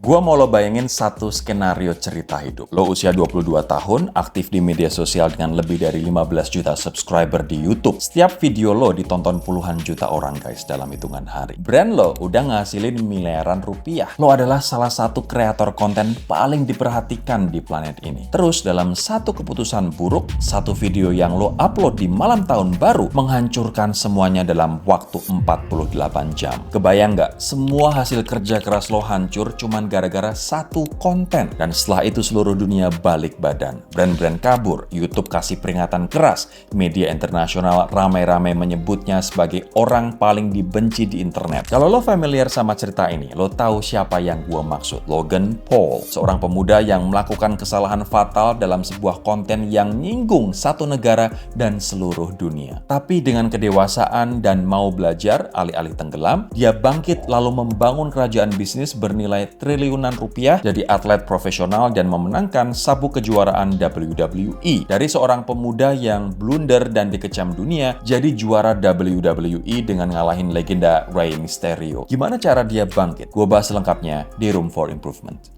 Gua mau lo bayangin satu skenario cerita hidup. Lo usia 22 tahun, aktif di media sosial dengan lebih dari 15 juta subscriber di YouTube. Setiap video lo ditonton puluhan juta orang guys dalam hitungan hari. Brand lo udah ngasilin miliaran rupiah. Lo adalah salah satu kreator konten paling diperhatikan di planet ini. Terus dalam satu keputusan buruk, satu video yang lo upload di malam tahun baru menghancurkan semuanya dalam waktu 48 jam. Kebayang nggak? Semua hasil kerja keras lo hancur cuman gara-gara satu konten. Dan setelah itu seluruh dunia balik badan. Brand-brand kabur, YouTube kasih peringatan keras, media internasional ramai-ramai menyebutnya sebagai orang paling dibenci di internet. Kalau lo familiar sama cerita ini, lo tahu siapa yang gue maksud. Logan Paul, seorang pemuda yang melakukan kesalahan fatal dalam sebuah konten yang nyinggung satu negara dan seluruh dunia. Tapi dengan kedewasaan dan mau belajar, alih-alih tenggelam, dia bangkit lalu membangun kerajaan bisnis bernilai triliunan rupiah, jadi atlet profesional dan memenangkan sabuk kejuaraan WWE. Dari seorang pemuda yang blunder dan dikecam dunia, jadi juara WWE dengan ngalahin legenda Rey Mysterio. Gimana cara dia bangkit? Gue bahas lengkapnya di Room for Improvement.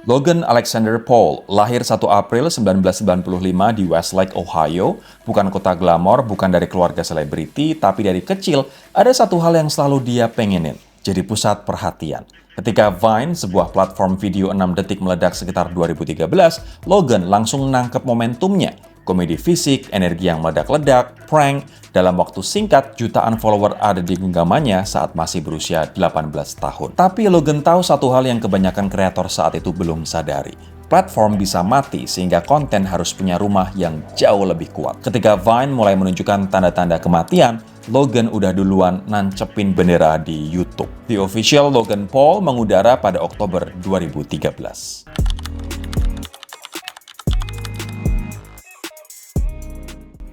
Logan Alexander Paul lahir 1 April 1995 di Westlake, Ohio. Bukan kota glamor, bukan dari keluarga selebriti, tapi dari kecil ada satu hal yang selalu dia pengenin, jadi pusat perhatian. Ketika Vine, sebuah platform video 6 detik meledak sekitar 2013, Logan langsung nangkep momentumnya. Komedi fisik, energi yang meledak-ledak, prank, dalam waktu singkat jutaan follower ada di genggamannya saat masih berusia 18 tahun. Tapi Logan tahu satu hal yang kebanyakan kreator saat itu belum sadari. Platform bisa mati sehingga konten harus punya rumah yang jauh lebih kuat. Ketika Vine mulai menunjukkan tanda-tanda kematian, Logan udah duluan nancepin bendera di YouTube. The Official Logan Paul mengudara pada Oktober 2013.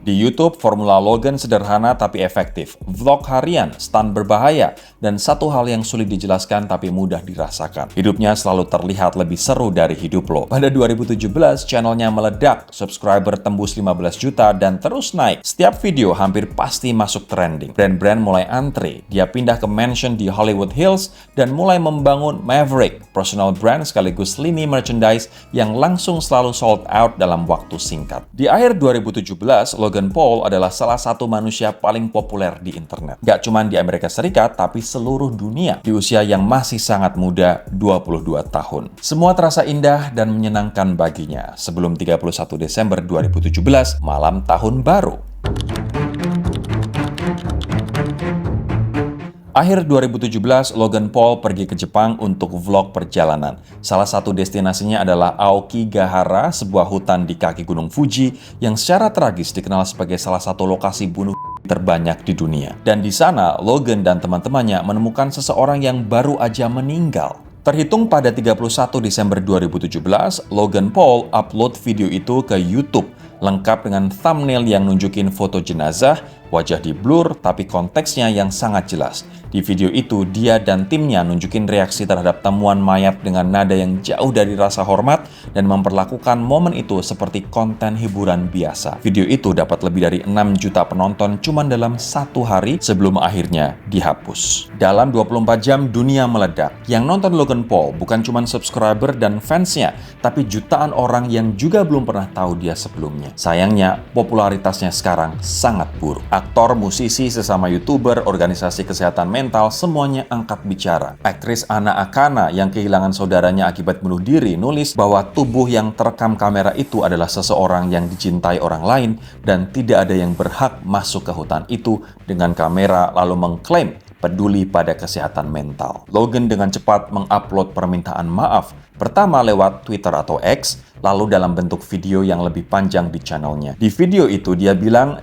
Di YouTube, formula Logan sederhana tapi efektif. Vlog harian, stunt berbahaya, dan satu hal yang sulit dijelaskan tapi mudah dirasakan. Hidupnya selalu terlihat lebih seru dari hidup lo. Pada 2017, channelnya meledak, subscriber tembus 15 juta, dan terus naik. Setiap video hampir pasti masuk trending. Brand-brand mulai antre. Dia pindah ke mansion di Hollywood Hills, dan mulai membangun Maverick, personal brand sekaligus lini merchandise yang langsung selalu sold out dalam waktu singkat. Di akhir 2017, Logan Paul adalah salah satu manusia paling populer di internet. Gak cuma di Amerika Serikat, tapi seluruh dunia di usia yang masih sangat muda, 22 tahun. Semua terasa indah dan menyenangkan baginya sebelum 31 Desember 2017, malam tahun baru. Akhir 2017, Logan Paul pergi ke Jepang untuk vlog perjalanan. Salah satu destinasinya adalah Aokigahara, sebuah hutan di kaki Gunung Fuji yang secara tragis dikenal sebagai salah satu lokasi bunuh terbanyak di dunia. Dan di sana, Logan dan teman-temannya menemukan seseorang yang baru aja meninggal. Terhitung pada 31 Desember 2017, Logan Paul upload video itu ke YouTube, lengkap dengan thumbnail yang nunjukin foto jenazah, wajah di blur, tapi konteksnya yang sangat jelas. Di video itu, dia dan timnya nunjukin reaksi terhadap temuan mayat dengan nada yang jauh dari rasa hormat dan memperlakukan momen itu seperti konten hiburan biasa. Video itu dapat lebih dari 6 juta penonton cuman dalam satu hari sebelum akhirnya dihapus. Dalam 24 jam, dunia meledak. Yang nonton Logan Paul bukan cuman subscriber dan fansnya, tapi jutaan orang yang juga belum pernah tahu dia sebelumnya. Sayangnya, popularitasnya sekarang sangat buruk. Aktor, musisi, sesama YouTuber, organisasi kesehatan mental, semuanya angkat bicara. Aktris Anna Akana yang kehilangan saudaranya akibat bunuh diri nulis bahwa tubuh yang terekam kamera itu adalah seseorang yang dicintai orang lain dan tidak ada yang berhak masuk ke hutan itu dengan kamera lalu mengklaim peduli pada kesehatan mental. Logan dengan cepat mengupload permintaan maaf, pertama lewat Twitter atau X, lalu dalam bentuk video yang lebih panjang di channelnya. Di video itu dia bilang,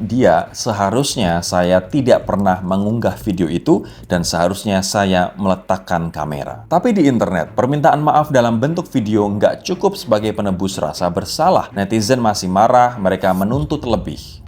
seharusnya saya tidak pernah mengunggah video itu dan seharusnya saya meletakkan kamera. Tapi di internet, permintaan maaf dalam bentuk video nggak cukup sebagai penebus rasa bersalah. Netizen masih marah, mereka menuntut lebih.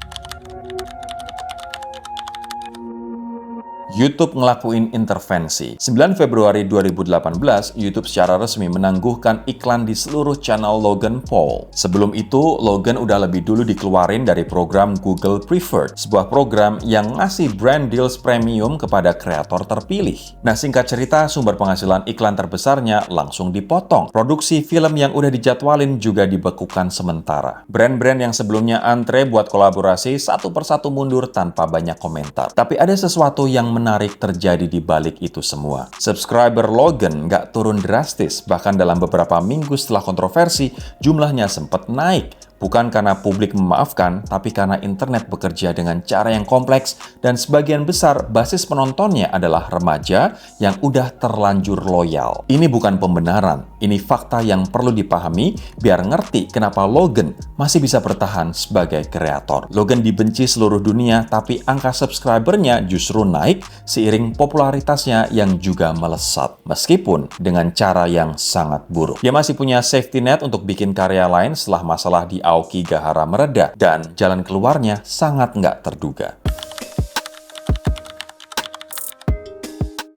YouTube ngelakuin intervensi. 9 Februari 2018, YouTube secara resmi menangguhkan iklan di seluruh channel Logan Paul. Sebelum itu, Logan udah lebih dulu dikeluarin dari program Google Preferred, sebuah program yang ngasih brand deals premium kepada kreator terpilih. Nah, singkat cerita, sumber penghasilan iklan terbesarnya langsung dipotong. Produksi film yang udah dijadwalin juga dibekukan sementara. Brand-brand yang sebelumnya antre buat kolaborasi satu persatu mundur tanpa banyak komentar. Tapi ada sesuatu yang menarik terjadi di balik itu semua. Subscriber Logan nggak turun drastis, bahkan dalam beberapa minggu setelah kontroversi, jumlahnya sempat naik. Bukan karena publik memaafkan, tapi karena internet bekerja dengan cara yang kompleks dan sebagian besar basis penontonnya adalah remaja yang udah terlanjur loyal. Ini bukan pembenaran, ini fakta yang perlu dipahami biar ngerti kenapa Logan masih bisa bertahan sebagai kreator. Logan dibenci seluruh dunia, tapi angka subscribernya justru naik seiring popularitasnya yang juga melesat. Meskipun dengan cara yang sangat buruk. Dia masih punya safety net untuk bikin karya lain setelah masalah di Aokigahara mereda, dan jalan keluarnya sangat nggak terduga.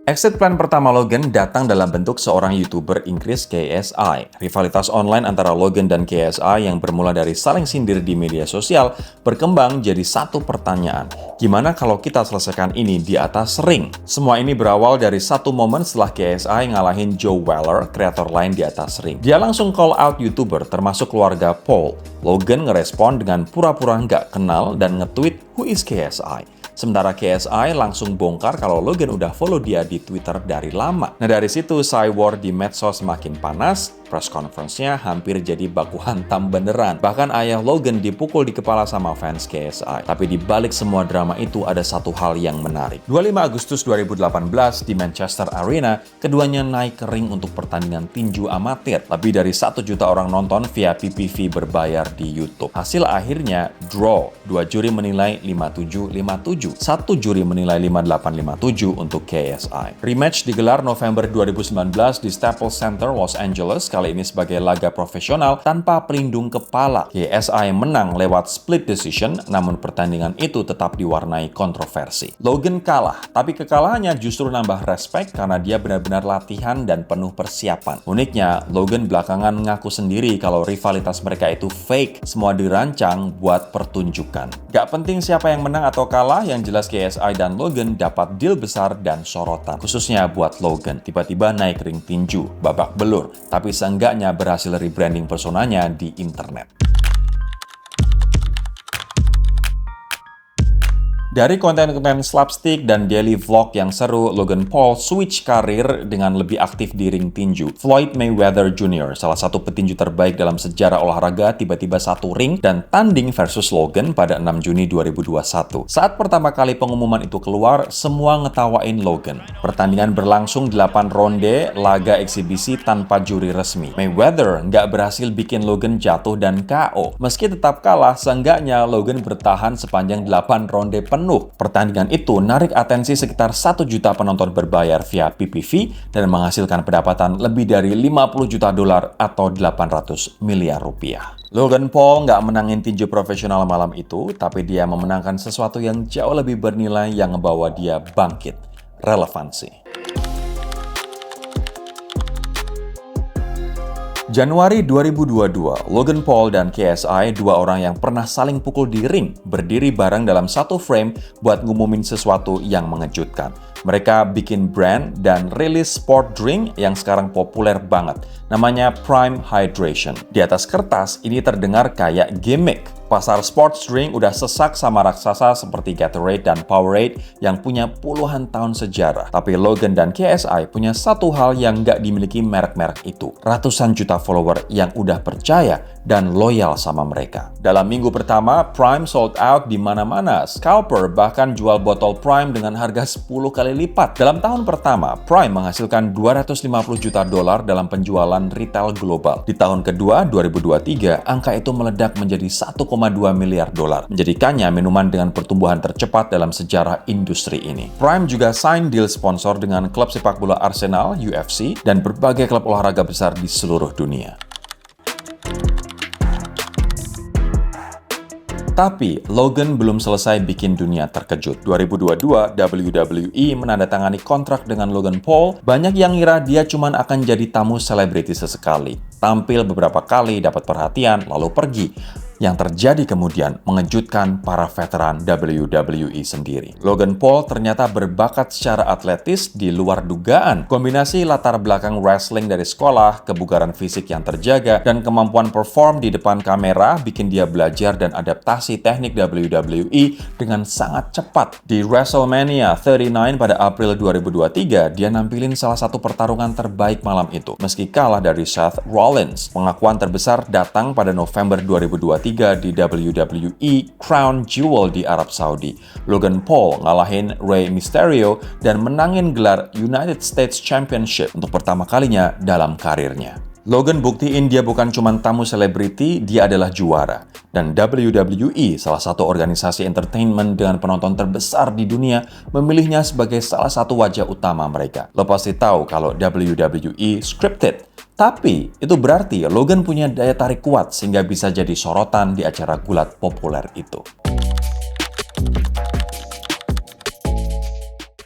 Exit plan pertama Logan datang dalam bentuk seorang YouTuber Inggris KSI. Rivalitas online antara Logan dan KSI yang bermula dari saling sindir di media sosial berkembang jadi satu pertanyaan. Gimana kalau kita selesaikan ini di atas ring? Semua ini berawal dari satu momen setelah KSI ngalahin Joe Weller, kreator lain di atas ring. Dia langsung call out YouTuber termasuk keluarga Paul. Logan ngerespon dengan pura-pura nggak kenal dan nge-tweet, "Who is KSI?" Sementara KSI langsung bongkar kalau Logan udah follow dia di Twitter dari lama. Nah, dari situ war di medsos makin panas, press conference-nya hampir jadi baku hantam beneran. Bahkan ayah Logan dipukul di kepala sama fans KSI. Tapi di balik semua drama itu ada satu hal yang menarik. 25 Agustus 2018 di Manchester Arena, keduanya naik ke ring untuk pertandingan tinju amatir. Lebih dari 1 juta orang nonton via PPV berbayar di YouTube. Hasil akhirnya draw. 2 juri menilai 57-57. 1 juri menilai 58-57 untuk KSI. Rematch digelar November 2019 di Staples Center, Los Angeles, kali ini sebagai laga profesional tanpa pelindung kepala. KSI menang lewat split decision, namun pertandingan itu tetap diwarnai kontroversi. Logan kalah, tapi kekalahannya justru nambah respect karena dia benar-benar latihan dan penuh persiapan. Uniknya, Logan belakangan mengaku sendiri kalau rivalitas mereka itu fake, semua dirancang buat pertunjukan. Gak penting siapa yang menang atau kalah, yang jelas KSI dan Logan dapat deal besar dan sorotan. Khususnya buat Logan, tiba-tiba naik ring tinju, babak belur, tapi seenggaknya berhasil rebranding personanya di internet. Dari konten-konten slapstick dan daily vlog yang seru, Logan Paul switch karir dengan lebih aktif di ring tinju. Floyd Mayweather Jr., salah satu petinju terbaik dalam sejarah olahraga, tiba-tiba satu ring dan tanding versus Logan pada 6 Juni 2021. Saat pertama kali pengumuman itu keluar, semua ngetawain Logan. Pertandingan berlangsung 8 ronde, laga eksibisi tanpa juri resmi. Mayweather nggak berhasil bikin Logan jatuh dan KO. Meski tetap kalah, seenggaknya Logan bertahan sepanjang 8 ronde penuh. Pertandingan itu narik atensi sekitar 1 juta penonton berbayar via PPV dan menghasilkan pendapatan lebih dari 50 juta dolar atau 800 miliar rupiah. Logan Paul nggak menangin tinju profesional malam itu, tapi dia memenangkan sesuatu yang jauh lebih bernilai yang ngebawa dia bangkit, relevansi. Januari 2022, Logan Paul dan KSI, dua orang yang pernah saling pukul di ring, berdiri bareng dalam satu frame buat ngumumin sesuatu yang mengejutkan. Mereka bikin brand dan rilis sport drink yang sekarang populer banget. Namanya Prime Hydration. Di atas kertas, ini terdengar kayak gimmick. Pasar sports drink udah sesak sama raksasa seperti Gatorade dan Powerade yang punya puluhan tahun sejarah. Tapi Logan dan KSI punya satu hal yang nggak dimiliki merek-merek itu. Ratusan juta follower yang udah percaya dan loyal sama mereka. Dalam minggu pertama, Prime sold out di mana-mana. Scalper bahkan jual botol Prime dengan harga 10 kali lipat. Dalam tahun pertama, Prime menghasilkan 250 juta dolar dalam penjualan retail global. Di tahun kedua, 2023, angka itu meledak menjadi 1,2 miliar dolar, menjadikannya minuman dengan pertumbuhan tercepat dalam sejarah industri ini. Prime juga sign deal sponsor dengan klub sepak bola Arsenal, UFC, dan berbagai klub olahraga besar di seluruh dunia. Tapi Logan belum selesai bikin dunia terkejut. 2022, WWE menandatangani kontrak dengan Logan Paul. Banyak yang ngira dia cuma akan jadi tamu selebriti sesekali. Tampil beberapa kali, dapat perhatian, lalu pergi. Yang terjadi kemudian mengejutkan para veteran WWE sendiri. Logan Paul ternyata berbakat secara atletis di luar dugaan. Kombinasi latar belakang wrestling dari sekolah, kebugaran fisik yang terjaga, dan kemampuan perform di depan kamera bikin dia belajar dan adaptasi teknik WWE dengan sangat cepat. Di WrestleMania 39 pada April 2023, dia nampilin salah satu pertarungan terbaik malam itu, meski kalah dari Seth Rollins. Pengakuan terbesar datang pada November 2023 di WWE Crown Jewel di Arab Saudi. Logan Paul ngalahin Rey Mysterio dan menangin gelar United States Championship untuk pertama kalinya dalam karirnya. Logan buktiin dia bukan cuma tamu selebriti, dia adalah juara. Dan WWE, salah satu organisasi entertainment dengan penonton terbesar di dunia, memilihnya sebagai salah satu wajah utama mereka. Lo pasti tahu kalau WWE scripted. Tapi, itu berarti Logan punya daya tarik kuat sehingga bisa jadi sorotan di acara gulat populer itu.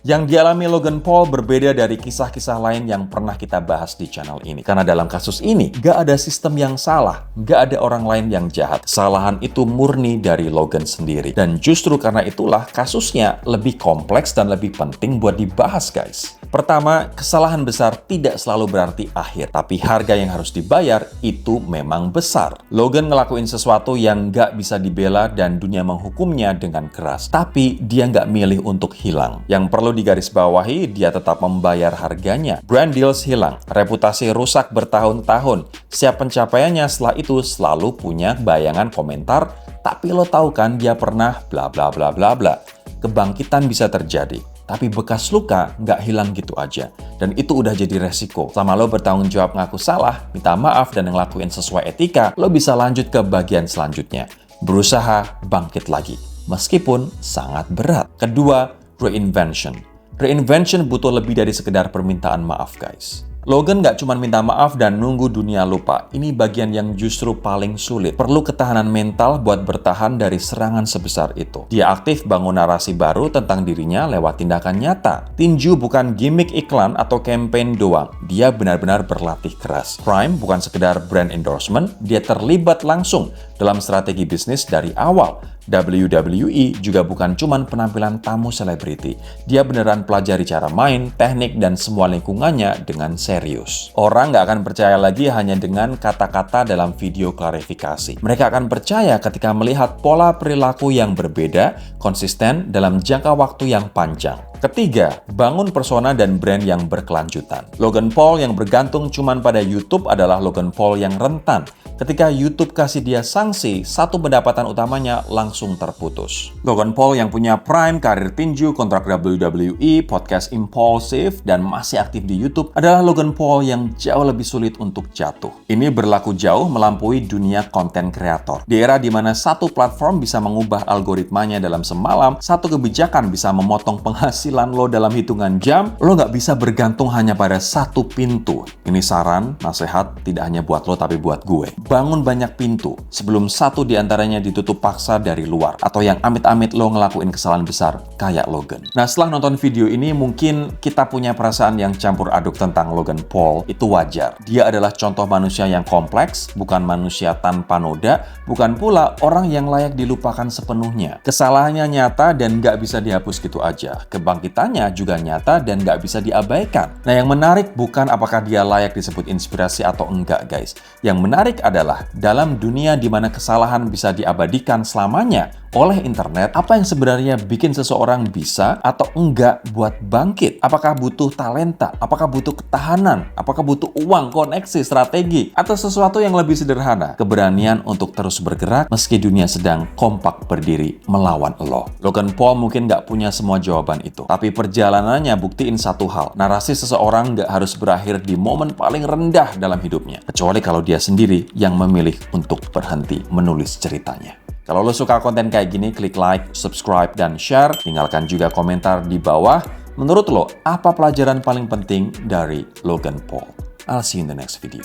Yang dialami Logan Paul berbeda dari kisah-kisah lain yang pernah kita bahas di channel ini. Karena dalam kasus ini, gak ada sistem yang salah, gak ada orang lain yang jahat. Kesalahan itu murni dari Logan sendiri. Dan justru karena itulah kasusnya lebih kompleks dan lebih penting buat dibahas, guys. Pertama, kesalahan besar tidak selalu berarti akhir, tapi harga yang harus dibayar itu memang besar. Logan ngelakuin sesuatu yang gak bisa dibela dan dunia menghukumnya dengan keras. Tapi dia gak milih untuk hilang. Yang perlu digarisbawahi, dia tetap membayar harganya. Brand deals hilang, reputasi rusak bertahun-tahun. Setiap pencapaiannya setelah itu selalu punya bayangan komentar, tapi lo tahu kan dia pernah bla bla bla bla bla. Kebangkitan bisa terjadi, tapi bekas luka nggak hilang gitu aja. Dan itu udah jadi resiko. Selama lo bertanggung jawab ngaku salah, minta maaf, dan ngelakuin sesuai etika, lo bisa lanjut ke bagian selanjutnya. Berusaha bangkit lagi, meskipun sangat berat. Kedua, reinvention. Reinvention butuh lebih dari sekedar permintaan maaf, guys. Logan nggak cuma minta maaf dan nunggu dunia lupa. Ini bagian yang justru paling sulit. Perlu ketahanan mental buat bertahan dari serangan sebesar itu. Dia aktif bangun narasi baru tentang dirinya lewat tindakan nyata. Tinju bukan gimmick iklan atau campaign doang. Dia benar-benar berlatih keras. Prime bukan sekedar brand endorsement, dia terlibat langsung dalam strategi bisnis dari awal. WWE juga bukan cuma penampilan tamu selebriti. Dia beneran pelajari cara main, teknik, dan semua lingkungannya dengan serius. Orang nggak akan percaya lagi hanya dengan kata-kata dalam video klarifikasi. Mereka akan percaya ketika melihat pola perilaku yang berbeda, konsisten dalam jangka waktu yang panjang. Ketiga, bangun persona dan brand yang berkelanjutan. Logan Paul yang bergantung cuma pada YouTube adalah Logan Paul yang rentan. Ketika YouTube kasih dia sanksi, satu pendapatan utamanya langsung terputus. Logan Paul yang punya Prime, karir tinju, kontrak WWE, podcast impulsif, dan masih aktif di YouTube adalah Logan Paul yang jauh lebih sulit untuk jatuh. Ini berlaku jauh melampaui dunia konten kreator. Di era di mana satu platform bisa mengubah algoritmanya dalam semalam, satu kebijakan bisa memotong penghasilan lo dalam hitungan jam, lo nggak bisa bergantung hanya pada satu pintu. Ini saran, nasihat, tidak hanya buat lo tapi buat gue. Bangun banyak pintu sebelum satu diantaranya ditutup paksa dari luar, atau yang amit-amit lo ngelakuin kesalahan besar kayak Logan. Nah, setelah nonton video ini mungkin kita punya perasaan yang campur aduk tentang Logan Paul. Itu wajar. Dia adalah contoh manusia yang kompleks, bukan manusia tanpa noda, bukan pula orang yang layak dilupakan sepenuhnya. Kesalahannya nyata dan nggak bisa dihapus gitu aja. Kebangkitannya juga nyata dan nggak bisa diabaikan. Nah, yang menarik bukan apakah dia layak disebut inspirasi atau enggak, guys. Yang menarik adalah dalam dunia di mana kesalahan bisa diabadikan selamanya oleh internet, apa yang sebenarnya bikin seseorang bisa atau enggak buat bangkit? Apakah butuh talenta? Apakah butuh ketahanan? Apakah butuh uang, koneksi, strategi? Atau sesuatu yang lebih sederhana? Keberanian untuk terus bergerak meski dunia sedang kompak berdiri melawan lo. Logan Paul mungkin nggak punya semua jawaban itu, tapi perjalanannya buktiin satu hal. Narasi seseorang nggak harus berakhir di momen paling rendah dalam hidupnya, kecuali kalau dia sendiri yang memilih untuk berhenti menulis ceritanya. Kalau lo suka konten kayak gini, klik like, subscribe, dan share. Tinggalkan juga komentar di bawah. Menurut lo, apa pelajaran paling penting dari Logan Paul? I'll see you in the next video.